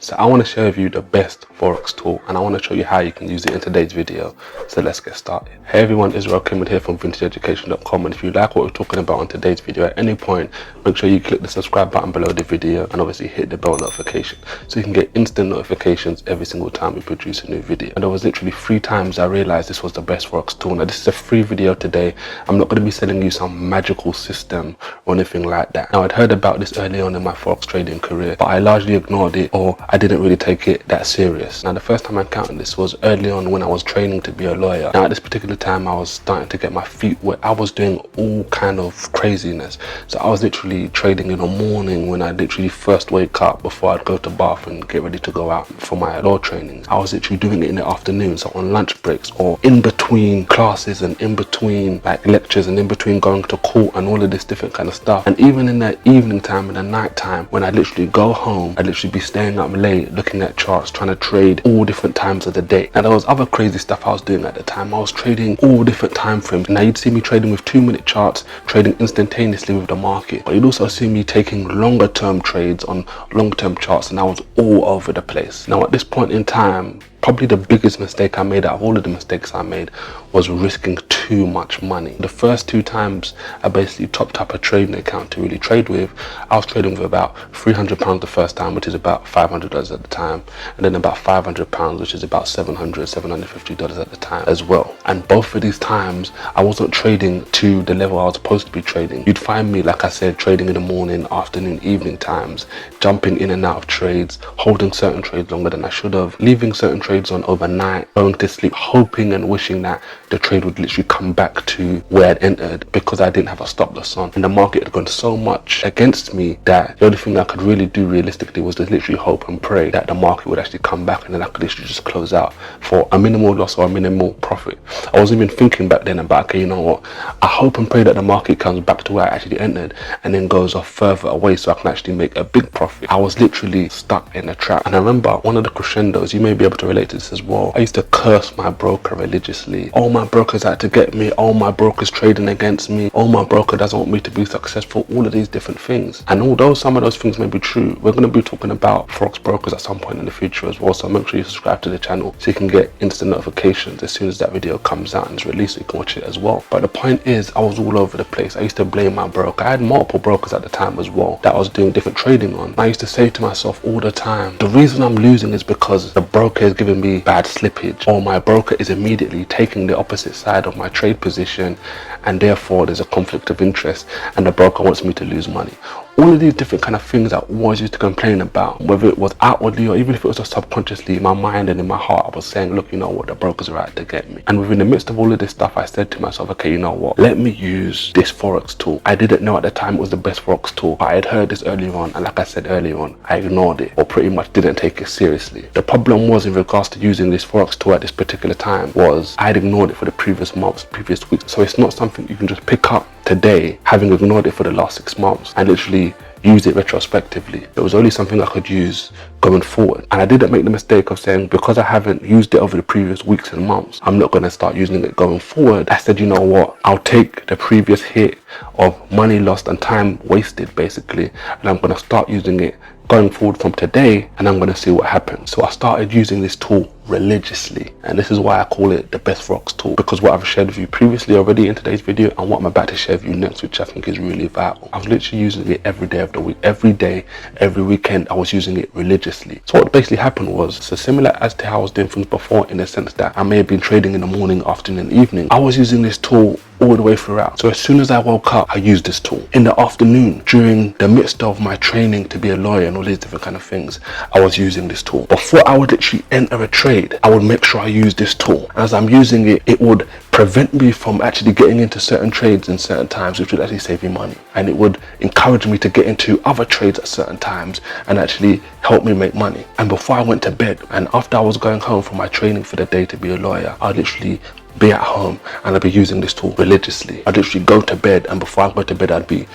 So I want to share with you the best Forex tool, and I want to show you how you can use it in today's video. So let's get started. Hey everyone, Israel Kimid here from Vintageducation.com, and if you like what we're talking about on today's video at any point, make sure you click the subscribe button below the video and obviously hit the bell notification so you can get instant notifications every single time we produce a new video. And there was literally 3 times I realized this was the best Forex tool. Now this is a free video today. I'm not going to be selling you some magical system or anything like that. Now I'd heard about this early on in my Forex trading career, but I largely ignored it, or I didn't really take it that serious. Now the first time I encountered this was early on when I was training to be a lawyer. Now at this particular time I was starting to get my feet wet. I was doing all kind of craziness. So I was literally trading in the morning when I literally first wake up before I'd go to bath and get ready to go out for my law training. I was literally doing it in the afternoon, so on lunch breaks or in between classes and in between like lectures and in between going to court and all of this different kind of stuff. And even in the evening time and the night time when I literally go home, I'd literally be staying up late looking at charts, trying to trade all different times of the day. Now there was other crazy stuff I was doing at the time. I was trading all different time frames. Now you'd see me trading with 2-minute charts, trading instantaneously with the market, but you'd also see me taking longer term trades on long term charts, and I was all over the place. Now at this point in time, probably the biggest mistake I made out of all of the mistakes I made was risking too much money. The first 2 times I basically topped up a trading account to really trade with, I was trading with about £300 the first time, which is about $500 at the time, and then about £500, which is about $750 at the time as well. And both of these times I wasn't trading to the level I was supposed to be trading. You'd find me, like I said, trading in the morning, afternoon, evening times, jumping in and out of trades, holding certain trades longer than I should have, leaving certain trades on overnight, going to sleep, hoping and wishing that the trade would literally come back to where I'd entered because I didn't have a stop loss on. And the market had gone so much against me that the only thing I could really do realistically was to literally hope and pray that the market would actually come back and then I could literally just close out for a minimal loss or a minimal profit. I wasn't even thinking back then about, okay, you know what, I hope and pray that the market comes back to where I actually entered and then goes off further away so I can actually make a big profit. I was literally stuck in a trap. And I remember one of the crescendos, you may be able to relate to this as well, I used to curse my broker religiously. Oh, my broker's out to get me. Oh, my broker's trading against me. Oh, my broker doesn't want me to be successful. All of these different things. And although some of those things may be true, we're going to be talking about Forex brokers at some point in the future as well. So make sure you subscribe to the channel so you can get instant notifications as soon as that video comes out and is released so you can watch it as well. But the point is, I was all over the place. I used to blame my broker. I had multiple brokers at the time as well that I was doing different trading on. I used to say to myself all the time, the reason I'm losing is because the broker is giving me bad slippage, or my broker is immediately taking the opposite side of my trade position, and therefore there's a conflict of interest and the broker wants me to lose money. All of these different kind of things I always used to complain about, whether it was outwardly or even if it was just subconsciously in my mind and in my heart, I was saying, look, you know what, the brokers are out to get me. And within the midst of all of this stuff, I said to myself, okay, you know what, let me use this Forex tool. I didn't know at the time it was the best Forex tool, but I had heard this earlier on, and like I said earlier on, I ignored it or pretty much didn't take it seriously. The problem was in regards to using this Forex tool at this particular time was I had ignored it for the previous months, previous weeks. So it's not something you can just pick up today, having ignored it for the last 6 months, and literally use it retrospectively. It was only something I could use going forward. And I didn't make the mistake of saying, because I haven't used it over the previous weeks and months, I'm not going to start using it going forward. I said, you know what, I'll take the previous hit of money lost and time wasted basically, and I'm going to start using it going forward from today, and I'm going to see what happens. So I started using this tool religiously, and this is why I call it the best Forex tool, because what I've shared with you previously already in today's video and what I'm about to share with you next, which I think is really vital. I was literally using it every day of the week, every day, every weekend I was using it religiously. So what basically happened was, so similar as to how I was doing things before, in the sense that I may have been trading in the morning, afternoon, evening, I was using this tool all the way throughout. So as soon as I woke up, I used this tool. In the afternoon, during the midst of my training to be a lawyer and all these different kind of things, I was using this tool. Before I would actually enter a trade, I would make sure I use this tool. As I'm using it, it would prevent me from actually getting into certain trades in certain times, which would actually save me money. And it would encourage me to get into other trades at certain times and actually help me make money. And before I went to bed, and after I was going home from my training for the day to be a lawyer, I'd literally be at home and I'd be using this tool religiously. I'd literally go to bed, and before I go to bed, I'd be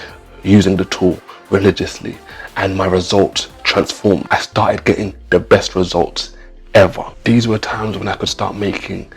using the tool religiously, and my results transformed. I started getting the best results ever. These were times when I could start making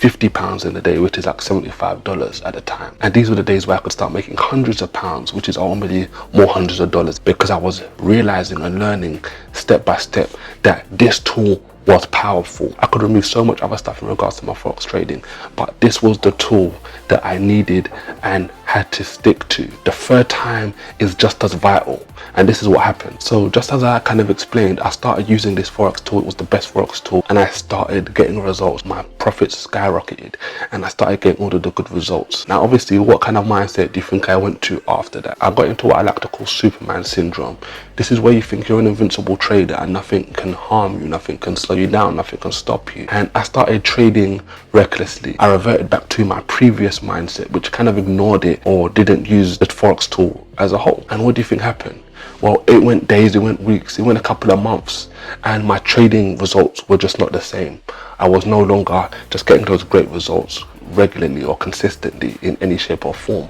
£50 in a day, which is like $75 at the time. And these were the days where I could start making hundreds of pounds, which is ultimately more hundreds of dollars, because I was realizing and learning step by step that this tool was powerful. I could remove so much other stuff in regards to my Forex trading, but this was the tool that I needed and had to stick to. The third time is just as vital, and this is what happened. So just as I kind of explained, I started using this Forex tool. It was the best Forex tool, and I started getting results. My profits skyrocketed, and I started getting all of the good results. Now obviously, what kind of mindset do you think I went to after that? I got into what I like to call Superman syndrome. This is where you think you're an invincible trader and nothing can harm you, nothing can slow you down, nothing can stop you. And I started trading recklessly. I reverted back to my previous mindset, which kind of ignored it or didn't use the Forex tool as a whole. And what do you think happened? Well, it went days, it went weeks, it went a couple of months, and my trading results were just not the same. I was no longer just getting those great results regularly or consistently in any shape or form.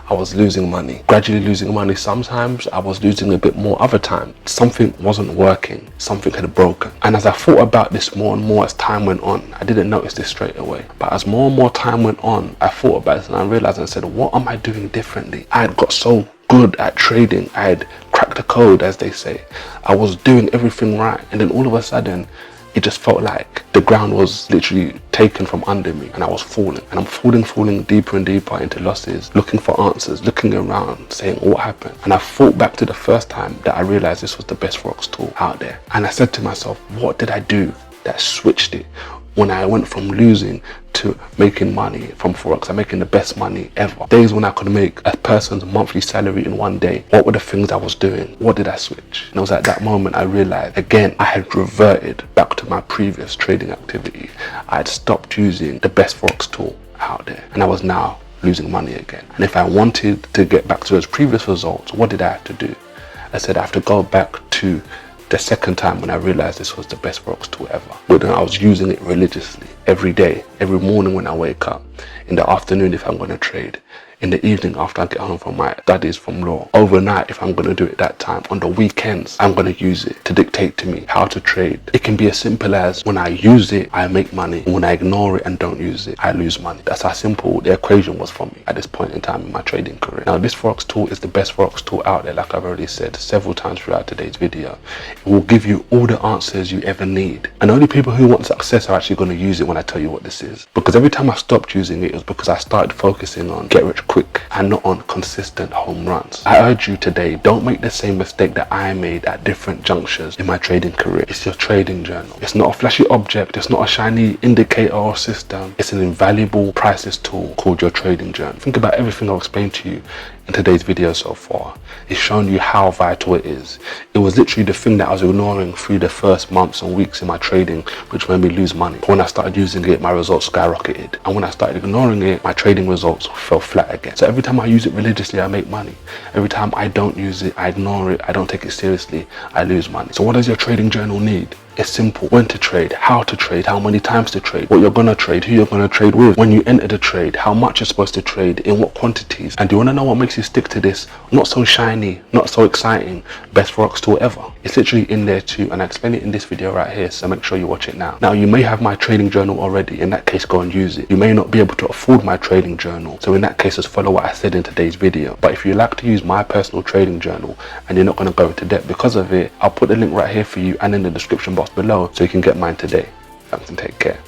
I was losing money, gradually losing money. Sometimes I was losing a bit more, other times something wasn't working, something had broken. And as I thought about this more and more as time went on, I didn't notice this straight away, but as more and more time went on, I thought about this and I realized and said, what am I doing differently? I had got so good at trading, I had cracked the code, as they say. I was doing everything right, and then all of a sudden it just felt like the ground was literally taken from under me and I was falling. And I'm falling deeper and deeper into losses, looking for answers, looking around, saying what happened. And I thought back to the first time that I realized this was the best Forex tool out there. And I said to myself, what did I do that switched it? When I went from losing to making money from Forex, I'm making the best money ever. Days when I could make a person's monthly salary in one day. What were the things I was doing? What did I switch? And it was at that moment I realized, again, I had reverted back to my previous trading activity. I had stopped using the best Forex tool out there, and I was now losing money again. And if I wanted to get back to those previous results, what did I have to do? I said I have to go back to the second time when I realized this was the best Forex tool ever. When I was using it religiously, every day, every morning when I wake up, in the afternoon if I'm going to trade, in the evening after I get home from my studies from law, overnight if I'm going to do it that time, on the weekends I'm going to use it to dictate to me how to trade. It can be as simple as when I use it, I make money. When I ignore it and don't use it, I lose money. That's how simple the equation was for me at this point in time in my trading career. Now this Forex tool is the best Forex tool out there, like I've already said several times throughout today's video. It will give you all the answers you ever need. And only people who want success are actually going to use it when I tell you what this is. Because every time I stopped using it, it was because I started focusing on get rich quick and not on consistent home runs. I urge you today, don't make the same mistake that I made at different junctures in my trading career. It's your trading journal. It's not a flashy object. It's not a shiny indicator or system. It's an invaluable priceless tool called your trading journal. Think about everything I've explained to you in today's video so far. It's shown you how vital it is. It was literally the thing that I was ignoring through the first months and weeks in my trading, which made me lose money. But when I started using it, my results skyrocketed. And when I started ignoring it, my trading results fell flat again. So every time I use it religiously, I make money. Every time I don't use it, I ignore it, I don't take it seriously, I lose money. So what does your trading journal need? It's simple. When to trade, how many times to trade, what you're going to trade, who you're going to trade with, when you enter the trade, how much you're supposed to trade, in what quantities. And do you want to know what makes you stick to this not so shiny, not so exciting best Forex tool ever? It's literally in there too, and I explain it in this video right here, so make sure you watch it now. Now you may have my trading journal already. In that case, go and use it. You may not be able to afford my trading journal, so in that case just follow what I said in today's video. But if you like to use my personal trading journal and you're not going to go into debt because of it, I'll put the link right here for you and in the description box below so you can get mine today. Thanks and take care.